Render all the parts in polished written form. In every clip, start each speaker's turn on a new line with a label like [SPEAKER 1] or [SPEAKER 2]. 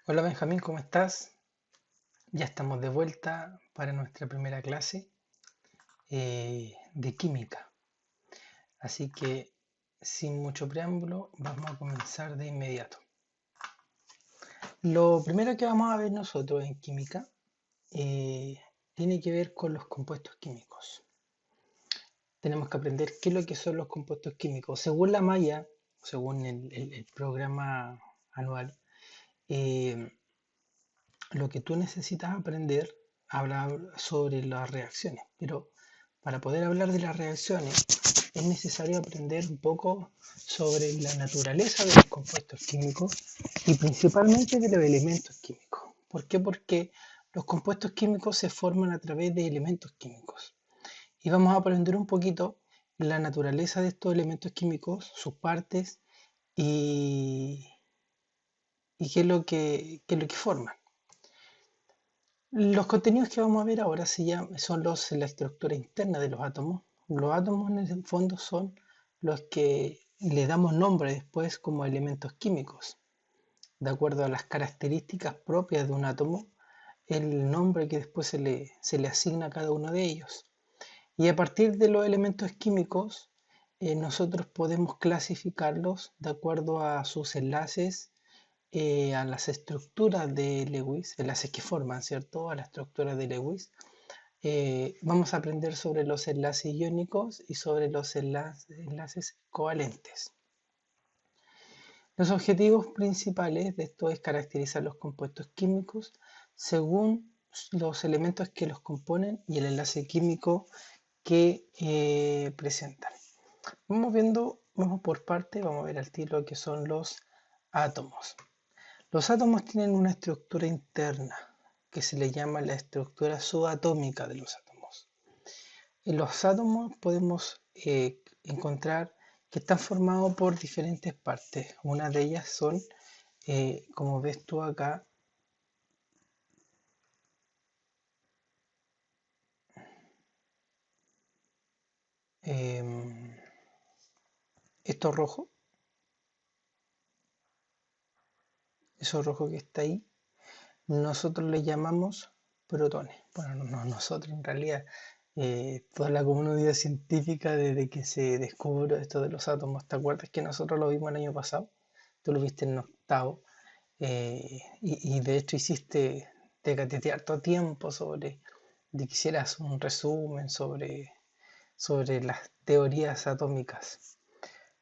[SPEAKER 1] Hola Benjamín, ¿cómo estás? Ya estamos de vuelta para nuestra primera clase de química. Así que, sin mucho preámbulo, vamos a comenzar de inmediato. Lo primero que vamos a ver nosotros en química eh, tiene que ver con los compuestos químicos. Tenemos que aprender qué es lo que son los compuestos químicos. Según la malla, según el programa anual, eh, lo que tú necesitas aprender habla sobre las reacciones, pero para poder hablar de las reacciones es necesario aprender un poco sobre la naturaleza de los compuestos químicos y principalmente de los elementos químicos. ¿Por qué? Porque los compuestos químicos se forman a través de elementos químicos. Y vamos a aprender un poquito la naturaleza de estos elementos químicos, sus partes y, y qué es lo que forman. Los contenidos que vamos a ver ahora son la estructura interna de los átomos. Los átomos en el fondo son los que le damos nombre después como elementos químicos. De acuerdo a las características propias de un átomo, el nombre que después se le asigna a cada uno de ellos. Y a partir de los elementos químicos, nosotros podemos clasificarlos de acuerdo a sus enlaces a las estructuras de Lewis, enlaces que forman, ¿cierto? A la estructura de Lewis. Vamos a aprender sobre los enlaces iónicos y sobre los enlaces covalentes. Los objetivos principales de esto es caracterizar los compuestos químicos según los elementos que los componen y el enlace químico que presentan. Vamos por parte, vamos a ver al tiro que son los átomos. Los átomos tienen una estructura interna que se le llama la estructura subatómica de los átomos. En los átomos podemos encontrar que están formados por diferentes partes. Una de ellas son, como ves tú acá, eh, esto rojo, eso rojo que está ahí, nosotros le llamamos protones. Bueno, no nosotros en realidad, toda la comunidad científica desde que se descubrió esto de los átomos. ¿Te acuerdas que nosotros lo vimos el año pasado? Tú lo viste en octavo. Y de hecho te cateté harto tiempo de que hicieras un resumen sobre las teorías atómicas.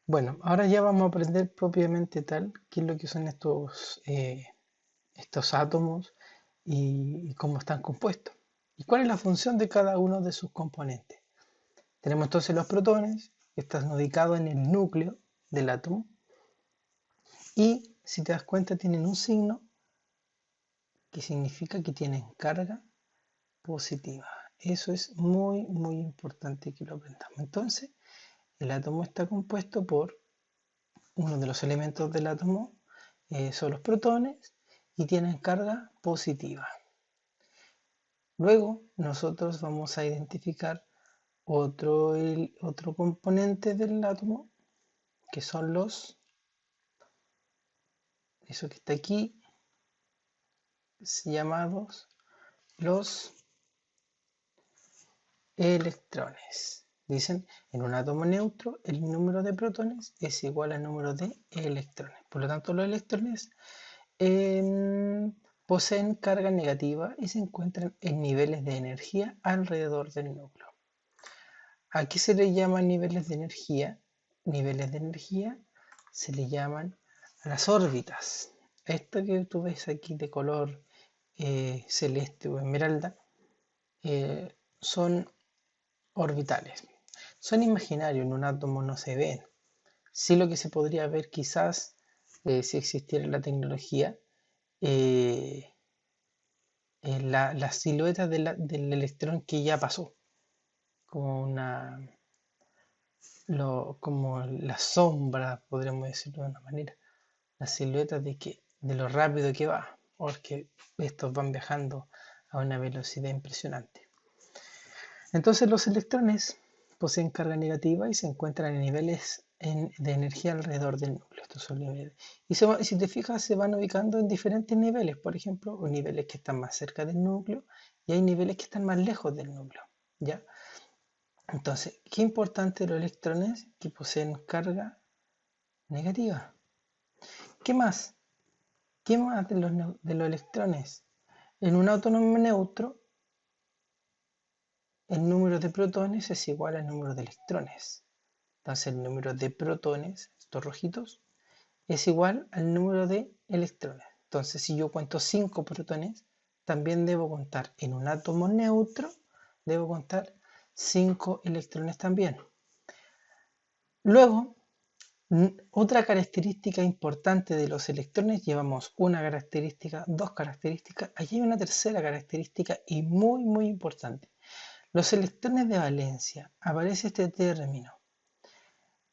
[SPEAKER 1] Bueno, ahora ya vamos a aprender propiamente tal qué es lo que son estos átomos y cómo están compuestos. ¿Y cuál es la función de cada uno de sus componentes? Tenemos entonces los protones, que están ubicados en el núcleo del átomo, y si te das cuenta tienen un signo que significa que tienen carga positiva. Eso es muy, muy importante que lo aprendamos. Entonces, el átomo está compuesto por uno de los elementos del átomo, son los protones y tienen carga positiva. Luego, nosotros vamos a identificar otro componente del átomo, que son eso que está aquí, llamados los electrones. Dicen, en un átomo neutro, el número de protones es igual al número de electrones. Por lo tanto, los electrones poseen carga negativa y se encuentran en niveles de energía alrededor del núcleo. ¿A qué se le llaman niveles de energía? Niveles de energía se le llaman a las órbitas. Esto que tú ves aquí de color celeste o esmeralda son orbitales. Son imaginarios, en un átomo no se ven. Sí, lo que se podría ver quizás si existiera la tecnología, eh, las siluetas del electrón que ya pasó, como como la sombra, podríamos decirlo de una manera, las siluetas de lo rápido que va, porque estos van viajando a una velocidad impresionante. Entonces los electrones poseen carga negativa y se encuentran en niveles de energía alrededor del núcleo. Estos son niveles. Y si te fijas, se van ubicando en diferentes niveles. Por ejemplo, niveles que están más cerca del núcleo y hay niveles que están más lejos del núcleo. ¿Ya? Entonces, qué importante los electrones que poseen carga negativa. ¿Qué más? ¿Qué más de los electrones? En un átomo neutro, el número de protones es igual al número de electrones. Entonces el número de protones, estos rojitos, es igual al número de electrones. Entonces si yo cuento 5 protones, también debo contar en un átomo neutro, debo contar 5 electrones también. Luego, otra característica importante de los electrones, llevamos una característica, dos características, aquí hay una tercera característica y muy muy importante. Los electrones de valencia, aparece este término.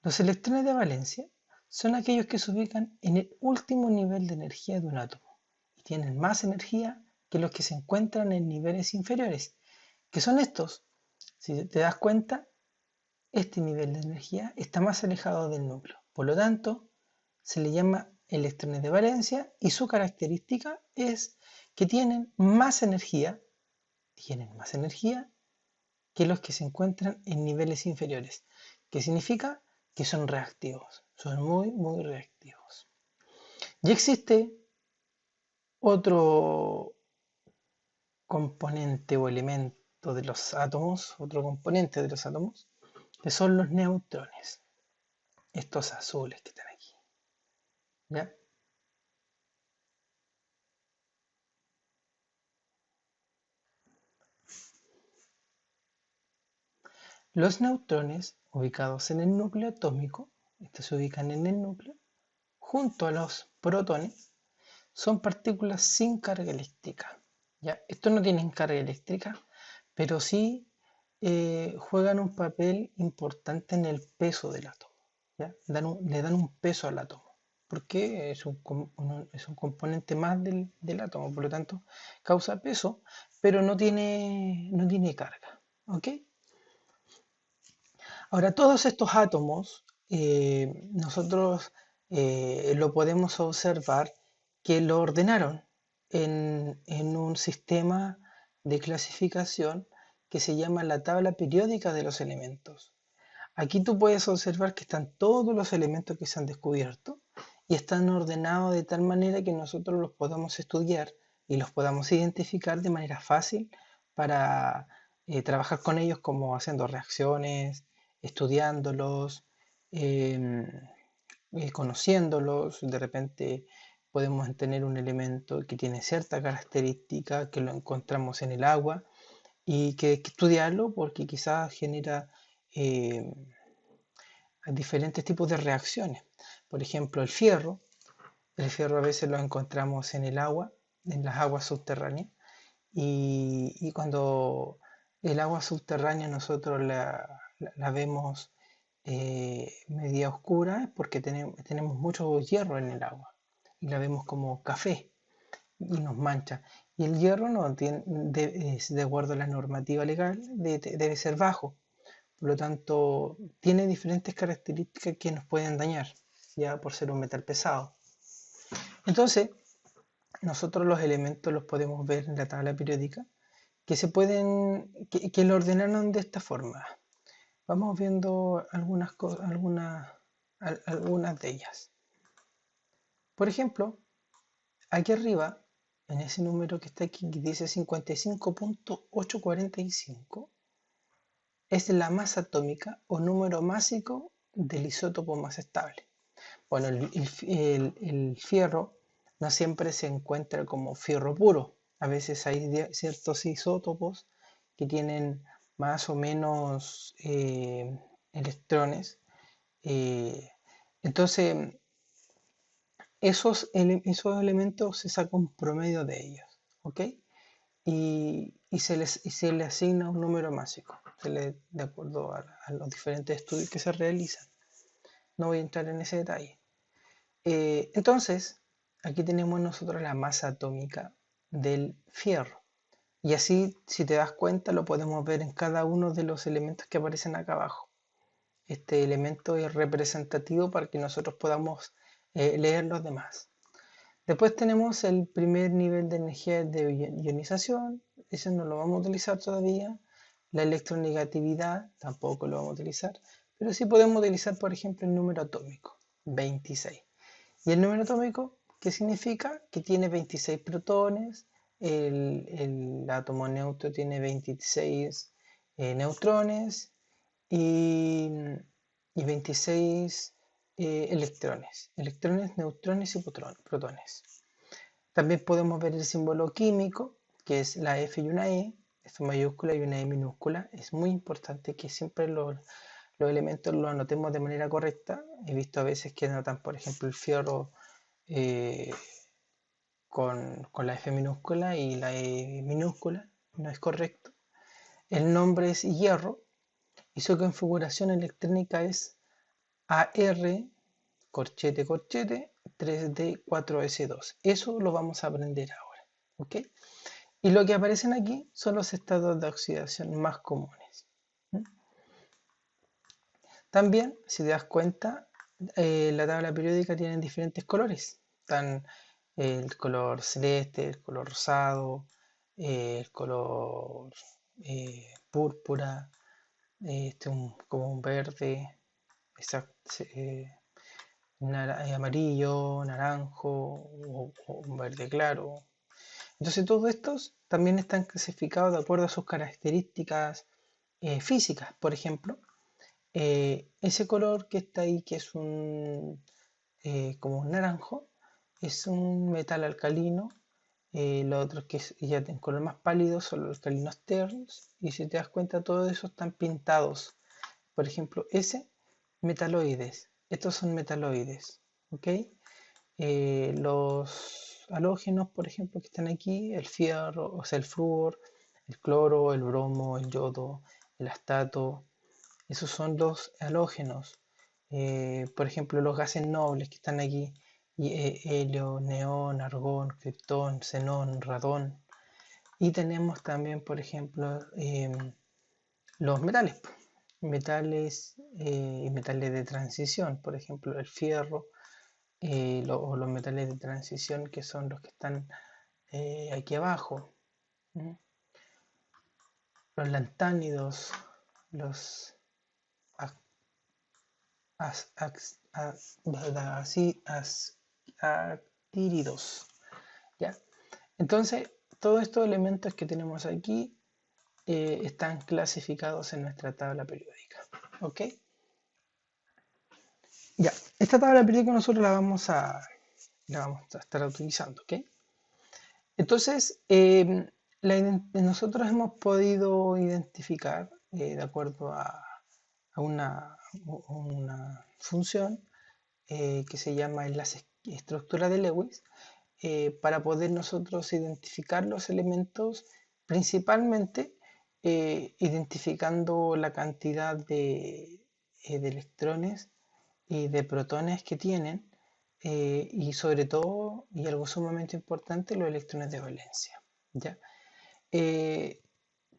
[SPEAKER 1] Los electrones de valencia son aquellos que se ubican en el último nivel de energía de un átomo y tienen más energía que los que se encuentran en niveles inferiores, que son estos. Si te das cuenta, este nivel de energía está más alejado del núcleo. Por lo tanto, se le llama electrones de valencia y su característica es que tienen más energía que los que se encuentran en niveles inferiores. ¿Qué significa? Que son reactivos, son muy, muy reactivos. Y existe otro componente o elemento de los átomos, otro componente de los átomos, que son los neutrones, estos azules que están aquí. ¿Ya? Los neutrones, ubicados en el núcleo atómico, estos se ubican en el núcleo, junto a los protones, son partículas sin carga eléctrica. ¿Ya? Estos no tienen carga eléctrica, pero sí juegan un papel importante en el peso del átomo. ¿Ya? Le dan un peso al átomo, porque es un componente más del átomo, por lo tanto causa peso, pero no tiene carga. ¿Ok? Ahora, todos estos átomos, nosotros lo podemos observar que lo ordenaron en un sistema de clasificación que se llama la tabla periódica de los elementos. Aquí tú puedes observar que están todos los elementos que se han descubierto y están ordenados de tal manera que nosotros los podamos estudiar y los podamos identificar de manera fácil para trabajar con ellos como haciendo reacciones, estudiándolos, em, conociéndolos. De repente podemos tener un elemento que tiene cierta característica que lo encontramos en el agua y que hay que estudiarlo porque quizás genera em, diferentes tipos de reacciones. Por ejemplo, el fierro a veces lo encontramos en el agua, en las aguas subterráneas, y cuando el agua subterránea nosotros la vemos media oscura es porque tenemos mucho hierro en el agua y la vemos como café y nos mancha. Y el hierro no tiene, de acuerdo a la normativa legal debe ser bajo. Por lo tanto, tiene diferentes características que nos pueden dañar, ya por ser un metal pesado. Entonces, nosotros los elementos los podemos ver en la tabla periódica, que lo ordenaron de esta forma. Vamos viendo algunas de ellas. Por ejemplo, aquí arriba, en ese número que está aquí, que dice 55.845, es la masa atómica o número másico del isótopo más estable. Bueno, el fierro no siempre se encuentra como fierro puro. A veces hay ciertos isótopos que tienen más o menos electrones. eh, entonces, esos elementos se saca un promedio de ellos, ¿ok? Y se le asigna un número másico, de acuerdo a los diferentes estudios que se realizan. No voy a entrar en ese detalle. Entonces, aquí tenemos nosotros la masa atómica del fierro. Y así, si te das cuenta, lo podemos ver en cada uno de los elementos que aparecen acá abajo. este elemento es representativo para que nosotros podamos leer los demás. Después tenemos el primer nivel de energía de ionización, ese no lo vamos a utilizar todavía. La electronegatividad tampoco lo vamos a utilizar, pero sí podemos utilizar, por ejemplo, el número atómico, 26. ¿Y el número atómico qué significa? Que tiene 26 protones, el átomo neutro tiene 26 neutrones y, 26 electrones, neutrones y protones. También podemos ver el símbolo químico, que es la F y una F mayúscula y una E minúscula. Es muy importante que siempre los elementos los anotemos de manera correcta. He visto a veces que anotan, por ejemplo, el fierro eh, con la F minúscula y la E minúscula. No es correcto. El nombre es hierro y su configuración electrónica es AR, corchete, corchete, 3D4S2. Eso lo vamos a aprender ahora. ¿Ok? Y lo que aparecen aquí son los estados de oxidación más comunes. También, si te das cuenta, la tabla periódica tiene diferentes colores. Están el color celeste, el color rosado, el color púrpura, como un verde, amarillo, naranjo o un verde claro. Entonces todos estos también están clasificados de acuerdo a sus características físicas. Por ejemplo, ese color que está ahí, que es como un naranjo, es un metal alcalino. Los otros que ya en color más pálido son los alcalinos terros. Y si te das cuenta, todos esos están pintados. Por ejemplo, ese, metaloides. Estos son metaloides. ¿Ok? Los halógenos, por ejemplo, que están aquí, el fierro, o sea, el flúor, el cloro, el bromo, el yodo, el astato, esos son los halógenos. Por ejemplo, los gases nobles que están aquí, helio, neón, argón, criptón, xenón, radón. Y tenemos también, por ejemplo, los metales, y metales de transición, por ejemplo, el fierro, o los metales de transición que son los que están aquí abajo. Los lantánidos, los actíridos. ¿Ya? Entonces, todos estos elementos que tenemos aquí están clasificados en nuestra tabla periódica. ¿Ok? Ya, esta tabla periódica nosotros la vamos a estar utilizando. ¿Ok? Entonces, nosotros hemos podido identificar, de acuerdo a una función que se llama enlace estructura de Lewis, para poder nosotros identificar los elementos, principalmente identificando la cantidad de electrones y de protones que tienen, y sobre todo, y algo sumamente importante, los electrones de valencia. ¿Ya? ¿Quién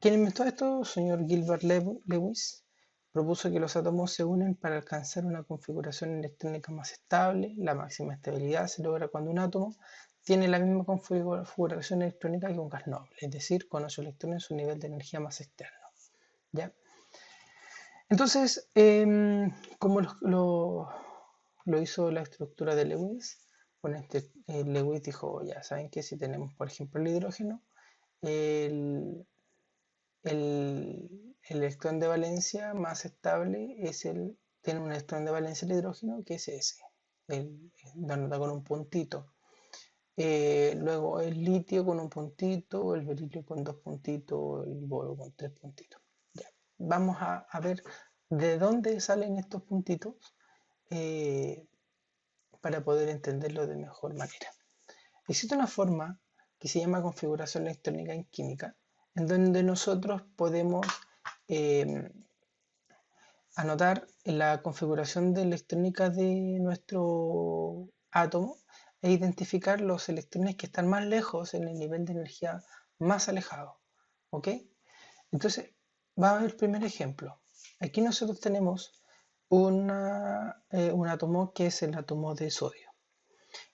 [SPEAKER 1] inventó esto? Señor Gilbert Lewis propuso que los átomos se unen para alcanzar una configuración electrónica más estable. La máxima estabilidad se logra cuando un átomo tiene la misma configuración electrónica que un gas noble, es decir, cuando su electrón en su nivel de energía más externo. ¿Ya? Entonces, como lo hizo la estructura de Lewis, bueno, Lewis dijo, ya saben que si tenemos, por ejemplo, el hidrógeno, el electrón de valencia más estable tiene un electrón de valencia el hidrógeno que es ese, lo anota con un puntito. Luego el litio con un puntito, el berilio con 2 puntitos, el boro con 3 puntitos. Ya. Vamos a ver de dónde salen estos puntitos para poder entenderlo de mejor manera. Existe una forma que se llama configuración electrónica en química, en donde nosotros podemos anotar la configuración de electrónica de nuestro átomo e identificar los electrones que están más lejos en el nivel de energía más alejado. ¿Ok? Entonces, vamos a ver el primer ejemplo. Aquí nosotros tenemos un átomo que es el átomo de sodio.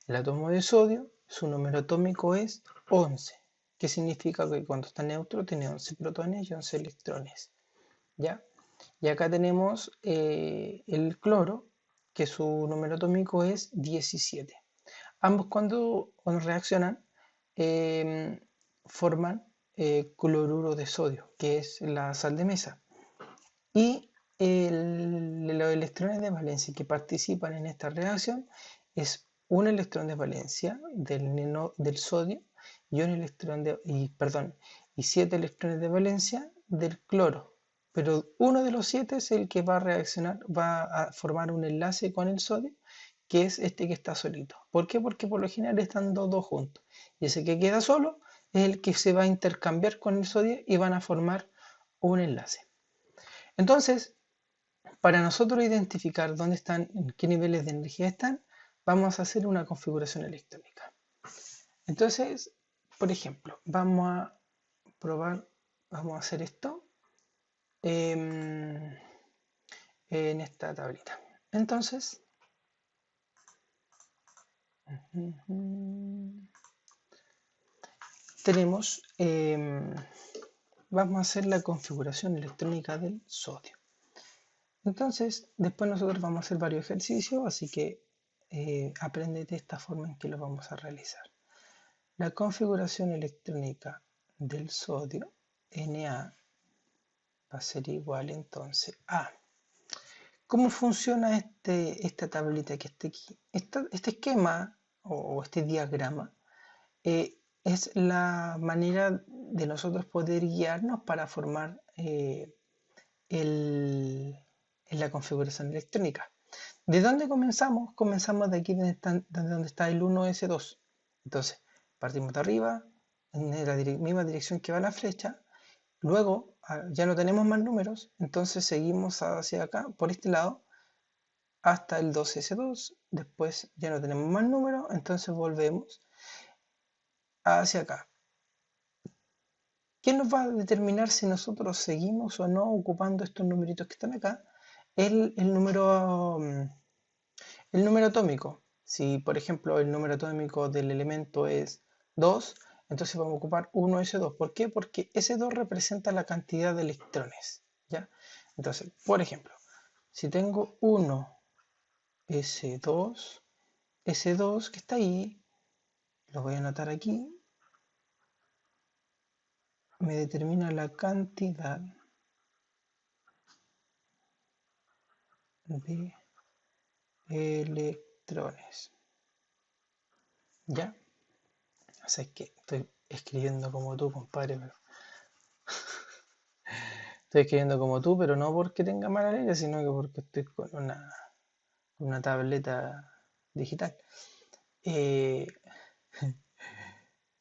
[SPEAKER 1] El átomo de sodio, su número atómico es 11, que significa que cuando está neutro tiene 11 protones y 11 electrones. ¿Ya? Y acá tenemos el cloro, que su número atómico es 17. Ambos cuando reaccionan forman cloruro de sodio, que es la sal de mesa. Y los electrones de valencia que participan en esta reacción es un electrón de valencia del sodio y un electrón y 7 electrones de valencia del cloro. Pero uno de los 7 es el que va a reaccionar, va a formar un enlace con el sodio, que es este que está solito. ¿Por qué? Porque por lo general están los dos juntos. Y ese que queda solo es el que se va a intercambiar con el sodio y van a formar un enlace. Entonces, para nosotros identificar dónde están, en qué niveles de energía están, vamos a hacer una configuración electrónica. Entonces, por ejemplo, vamos a probar, vamos a hacer esto en esta tablita. Entonces, tenemos, vamos a hacer la configuración electrónica del sodio. Entonces, después nosotros vamos a hacer varios ejercicios, así que aprende de esta forma en que lo vamos a realizar. La configuración electrónica del sodio, Na, va a ser igual entonces a... ¿Cómo funciona esta tablita que está aquí? Este esquema o este diagrama es la manera de nosotros poder guiarnos para formar la configuración electrónica. ¿De dónde comenzamos? Comenzamos de aquí donde está el 1s2. Entonces, partimos de arriba, en la misma dirección que va la flecha. Luego, ya no tenemos más números, entonces seguimos hacia acá, por este lado, hasta el 2s2. Después ya no tenemos más números, entonces volvemos hacia acá. ¿Qué nos va a determinar si nosotros seguimos o no ocupando estos numeritos que están acá? El número atómico. Si, por ejemplo, el número atómico del elemento es 2, entonces vamos a ocupar 1s2. ¿Por qué? Porque S2 representa la cantidad de electrones. ¿Ya? Entonces, por ejemplo, si tengo 1s2, S2 que está ahí, lo voy a anotar aquí, me determina la cantidad de electrones. ¿Ya? O sea, es que estoy escribiendo como tú, compadre, pero... Estoy escribiendo como tú, pero no porque tenga mala letra, sino que porque estoy con una tableta digital.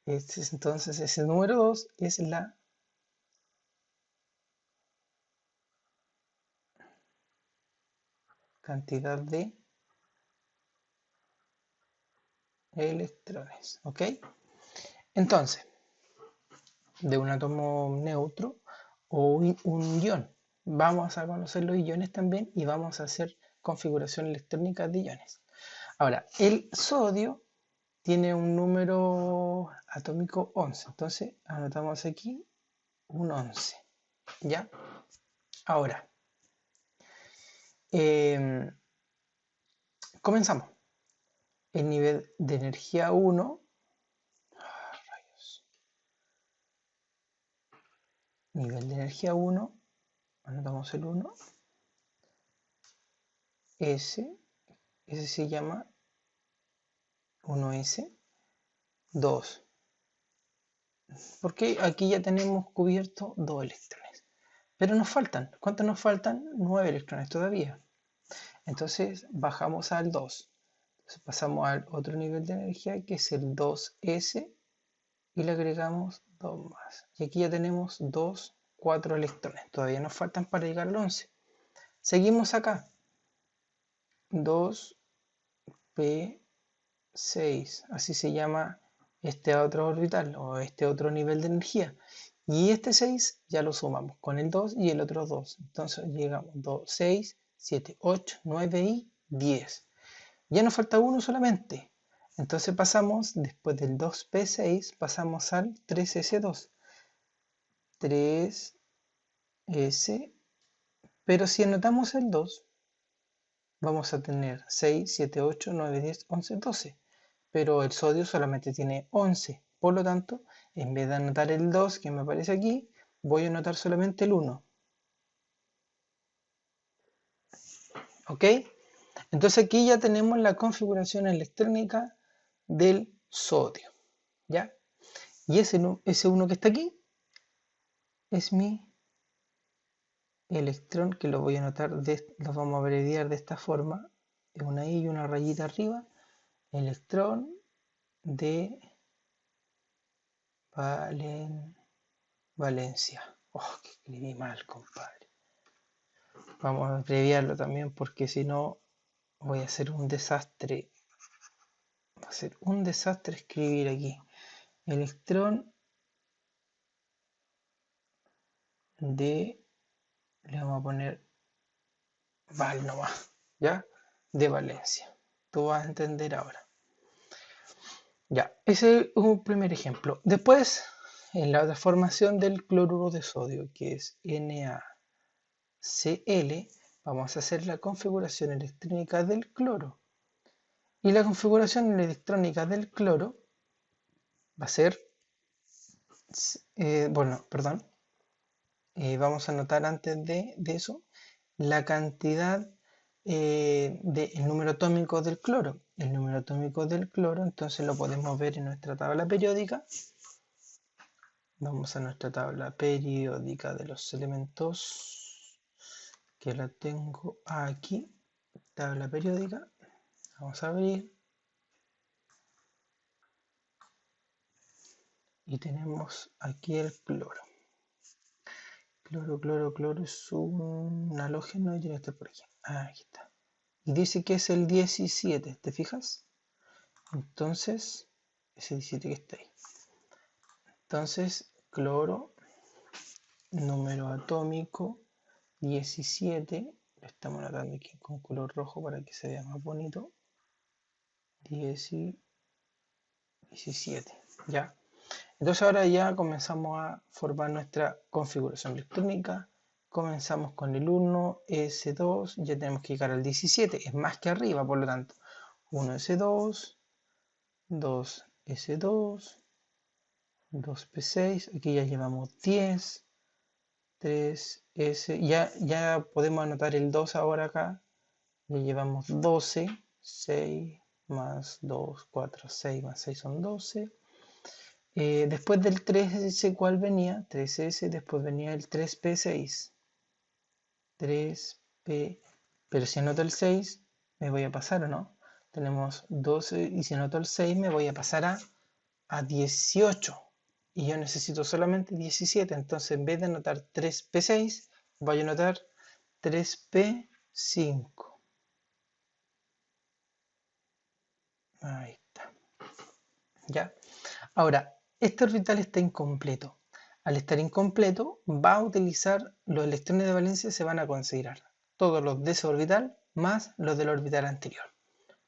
[SPEAKER 1] Entonces, ese número 2 es la cantidad de electrones. ¿Ok? Entonces, de un átomo neutro o un ion. Vamos a conocer los iones también y vamos a hacer configuración electrónica de iones. Ahora, el sodio tiene un número atómico 11. Entonces, anotamos aquí un 11. ¿Ya? Ahora, comenzamos. El nivel de energía 1. Nivel de energía 1. Anotamos el 1. Ese se llama 1S. 2. Porque aquí ya tenemos cubierto 2 electrones. Pero nos faltan. ¿Cuántos nos faltan? 9 electrones todavía. Entonces bajamos al 2. Entonces pasamos al otro nivel de energía que es el 2S y le agregamos 2 más. Y aquí ya tenemos 4 electrones. Todavía nos faltan para llegar al 11. Seguimos acá. 2P6. Así se llama este otro orbital o este otro nivel de energía. Y este 6 ya lo sumamos con el 2 y el otro 2. Entonces llegamos 6 7, 8, 9 y 10. Ya nos falta uno solamente. Entonces pasamos, después del 2p6, pasamos al 3s2. 3s, pero si anotamos el 2, vamos a tener 6, 7, 8, 9, 10, 11, 12. Pero el sodio solamente tiene 11. Por lo tanto, en vez de anotar el 2 que me aparece aquí, voy a anotar solamente el 1. ¿Ok? Entonces aquí ya tenemos la configuración electrónica del sodio. ¿Ya? Y ese 1 que está aquí es mi electrón, que lo voy a anotar, lo vamos a abreviar de esta forma, una I y una rayita arriba, electrón de Valencia. Oh, que escribí mal, compadre. Vamos a abreviarlo también porque si no voy a hacer un desastre. Va a ser un desastre escribir aquí. Electrón de, le vamos a poner Val nomás, ¿ya? De Valencia. Tú vas a entender ahora. Ya, ese es un primer ejemplo. Después, en la transformación del cloruro de sodio, que es NaCl, vamos a hacer la configuración electrónica del cloro. Y la configuración electrónica del cloro va a ser, vamos a anotar antes de eso la cantidad del número atómico del cloro. El número atómico del cloro, entonces lo podemos ver en nuestra tabla periódica. Vamos a nuestra tabla periódica de los elementos, que la tengo aquí. Tabla periódica. Vamos a abrir. Y tenemos aquí el cloro. Cloro es un halógeno y tiene que estar por aquí. Aquí está. Y dice que es el 17, ¿te fijas? Entonces, ese 17 que está ahí. Entonces, cloro, número atómico 17. Lo estamos anotando aquí con color rojo para que se vea más bonito. 17. Ya. Entonces ahora ya comenzamos a formar nuestra configuración electrónica. Comenzamos con el 1, S2, ya tenemos que llegar al 17, es más que arriba, por lo tanto. 1S2, 2S2, 2P6, aquí ya llevamos 10, 3S, ya podemos anotar el 2 ahora acá, ya llevamos 12, 6 más 2, 4, 6 más 6 son 12. Después del 3S, ¿cuál venía? 3S, después venía el 3P6. 3P, pero si anoto el 6, me voy a pasar, ¿o no? Tenemos 12 y si anoto el 6, me voy a pasar a 18. Y yo necesito solamente 17, entonces en vez de anotar 3P6, voy a anotar 3P5. Ahí está. ¿Ya? Ahora, este orbital está incompleto. Al estar incompleto, va a utilizar los electrones de valencia, se van a considerar todos los de ese orbital más los del orbital anterior.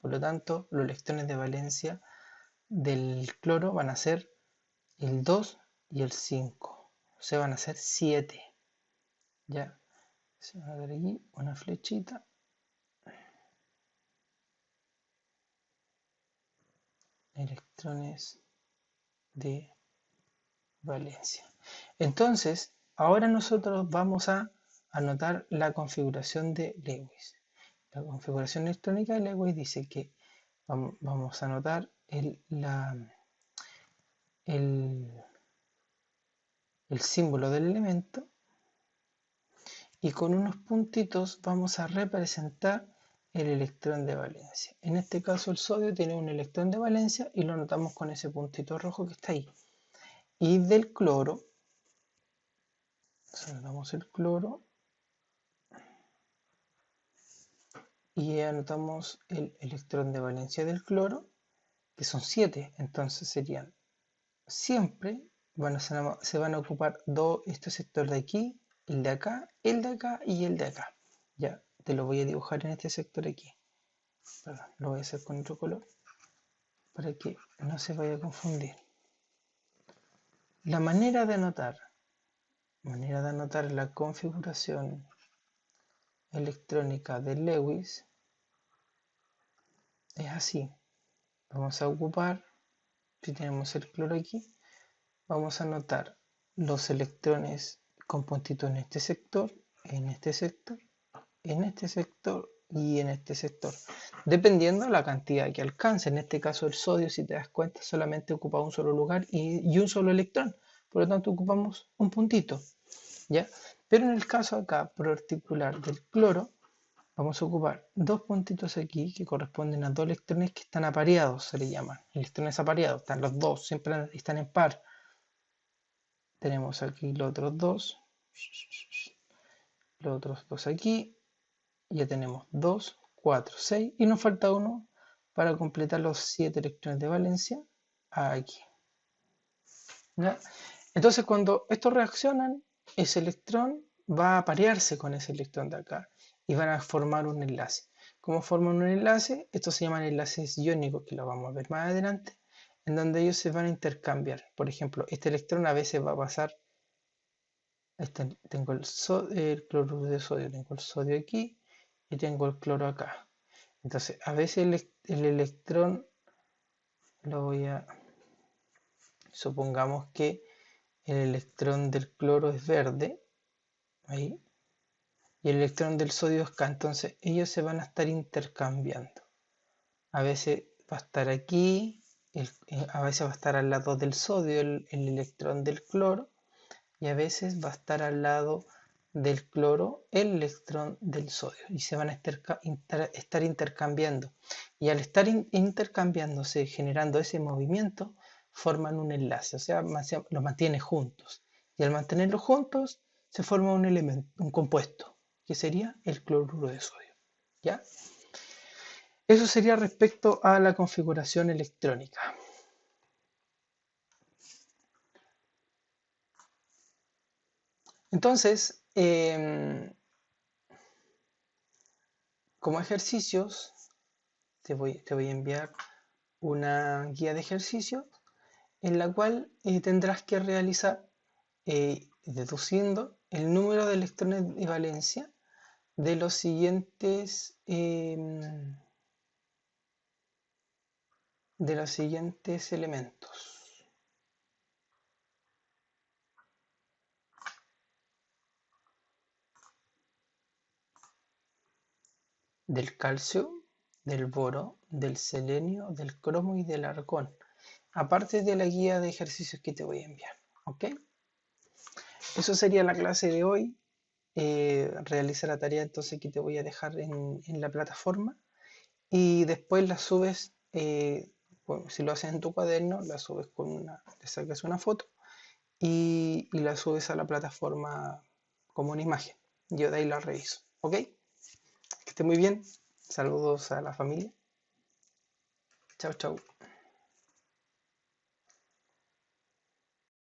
[SPEAKER 1] Por lo tanto, los electrones de valencia del cloro van a ser el 2 y el 5. O sea, van a ser 7. Ya, se va a dar aquí una flechita. Electrones de valencia. Entonces, ahora nosotros vamos a anotar la configuración de Lewis. La configuración electrónica de Lewis dice que vamos a anotar el símbolo del elemento y con unos puntitos vamos a representar el electrón de valencia. En este caso el sodio tiene un electrón de valencia y lo anotamos con ese puntito rojo que está ahí. Y del cloro, anotamos el cloro y anotamos el electrón de valencia del cloro, que son 7, entonces serían siempre, se van a ocupar este sector de aquí, el de acá y el de acá. Ya, te lo voy a dibujar en este sector aquí. Perdón, lo voy a hacer con otro color para que no se vaya a confundir. La manera de anotar la configuración electrónica de Lewis es así. Vamos a ocupar, si tenemos el cloro aquí, vamos a anotar los electrones con puntitos en este sector, en este sector, en este sector y en este sector, dependiendo de la cantidad que alcance. En este caso el sodio, si te das cuenta, solamente ocupa un solo lugar y un solo electrón, por lo tanto ocupamos un puntito, ¿ya? Pero en el caso acá particular del cloro, vamos a ocupar dos puntitos aquí que corresponden a dos electrones que están apareados, se le llaman electrones apareados, están los dos, siempre están en par. Tenemos aquí los otros dos aquí, ya tenemos 2, 4, 6 y nos falta uno para completar los 7 electrones de valencia aquí. ¿Ya? Entonces cuando estos reaccionan, ese electrón va a aparearse con ese electrón de acá y van a formar un enlace. ¿Cómo forman un enlace? Estos se llaman enlaces iónicos, que lo vamos a ver más adelante, en donde ellos se van a intercambiar. Por ejemplo, este electrón a veces va a pasar, tengo el cloruro de sodio, tengo el sodio aquí y tengo el cloro acá. Entonces, a veces el electrón, supongamos que el electrón del cloro es verde, ahí, y el electrón del sodio es K, entonces ellos se van a estar intercambiando. A veces va a estar aquí, a veces va a estar al lado del sodio el electrón del cloro, y a veces va a estar al lado del cloro el electrón del sodio, y se van a estar intercambiando. Y al estar intercambiándose, generando ese movimiento, forman un enlace, o sea, los mantiene juntos. Y al mantenerlos juntos, se forma un elemento, un compuesto, que sería el cloruro de sodio. ¿Ya? Eso sería respecto a la configuración electrónica. Entonces, como ejercicios, te voy a enviar una guía de ejercicios en la cual tendrás que realizar, deduciendo el número de electrones de valencia de los siguientes elementos. Del calcio, del boro, del selenio, del cromo y del argón, aparte de la guía de ejercicios que te voy a enviar. ¿Ok? Eso sería la clase de hoy. Realiza la tarea entonces que te voy a dejar en la plataforma y después la subes, si lo haces en tu cuaderno, la subes le sacas una foto y la subes a la plataforma como una imagen. Yo de ahí la reviso. ¿Ok? Que esté muy bien. Saludos a la familia. Chao, chao.